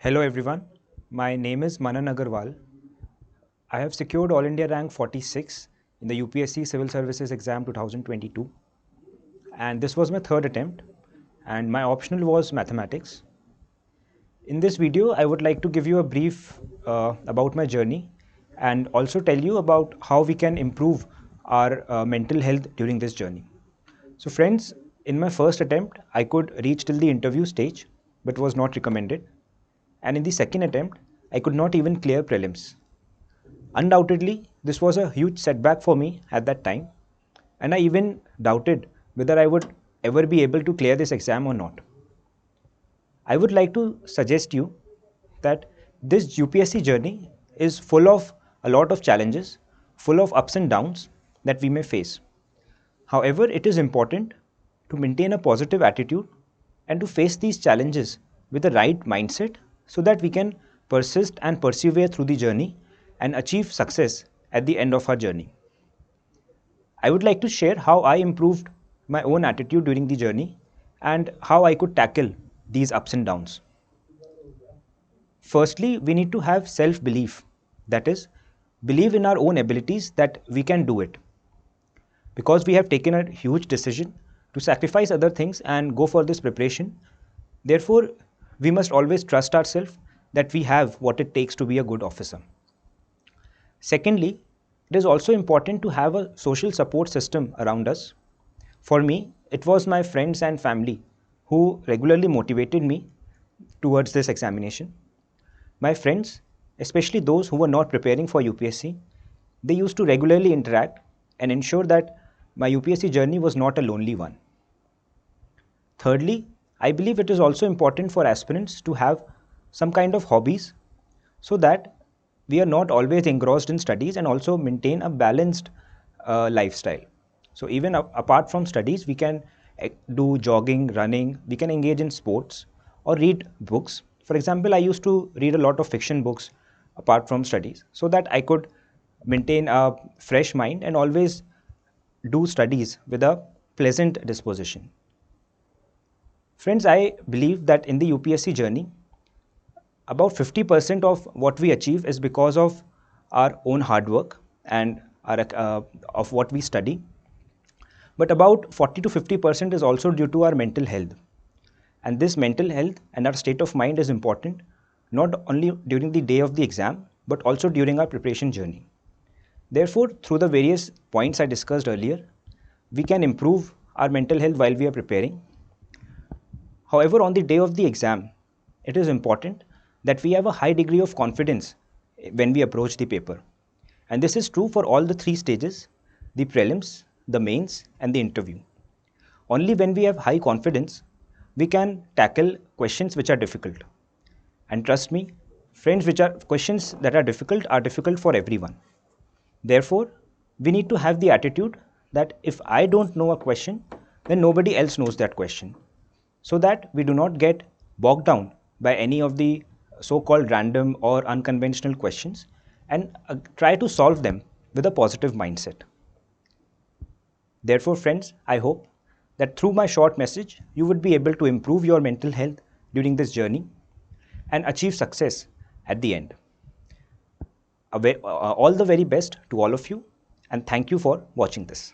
Hello everyone, my name is Manan Agarwal. I have secured All India rank 46 in the UPSC Civil Services Exam 2022, and this was my third attempt, and my optional was mathematics. In this video, I would like to give you a brief about my journey and also tell you about how we can improve our mental health during this journey. So friends, in my first attempt, I could reach till the interview stage, but was not recommended. And in the second attempt, I could not even clear prelims. Undoubtedly, this was a huge setback for me at that time, and I even doubted whether I would ever be able to clear this exam or not. I would like to suggest you that this UPSC journey is full of a lot of challenges, full of ups and downs that we may face. However, it is important to maintain a positive attitude and to face these challenges with the right mindset so that we can persist and persevere through the journey and achieve success at the end of our journey. I would like to share how I improved my own attitude during the journey and how I could tackle these ups and downs. Firstly, we need to have self-belief. That is, believe in our own abilities that we can do it. Because we have taken a huge decision to sacrifice other things and go for this preparation, therefore, we must always trust ourselves that we have what it takes to be a good officer. Secondly, it is also important to have a social support system around us. For me, it was my friends and family who regularly motivated me towards this examination. My friends, especially those who were not preparing for UPSC, they used to regularly interact and ensure that my UPSC journey was not a lonely one. Thirdly, I believe it is also important for aspirants to have some kind of hobbies so that we are not always engrossed in studies and also maintain a balanced lifestyle. So even apart from studies, we can do jogging, running, we can engage in sports or read books. For example, I used to read a lot of fiction books apart from studies so that I could maintain a fresh mind and always do studies with a pleasant disposition. Friends, I believe that in the UPSC journey, about 50% of what we achieve is because of our own hard work and of what we study. But about 40 to 50% is also due to our mental health. And this mental health and our state of mind is important, not only during the day of the exam, but also during our preparation journey. Therefore, through the various points I discussed earlier, we can improve our mental health while we are preparing. However, on the day of the exam, it is important that we have a high degree of confidence when we approach the paper. And this is true for all the three stages, the prelims, the mains, and the interview. Only when we have high confidence, we can tackle questions which are difficult. And trust me, friends, questions that are difficult for everyone. Therefore, we need to have the attitude that if I don't know a question, then nobody else knows that question, so that we do not get bogged down by any of the so-called random or unconventional questions and try to solve them with a positive mindset. Therefore, friends, I hope that through my short message, you would be able to improve your mental health during this journey and achieve success at the end. All the very best to all of you, and thank you for watching this.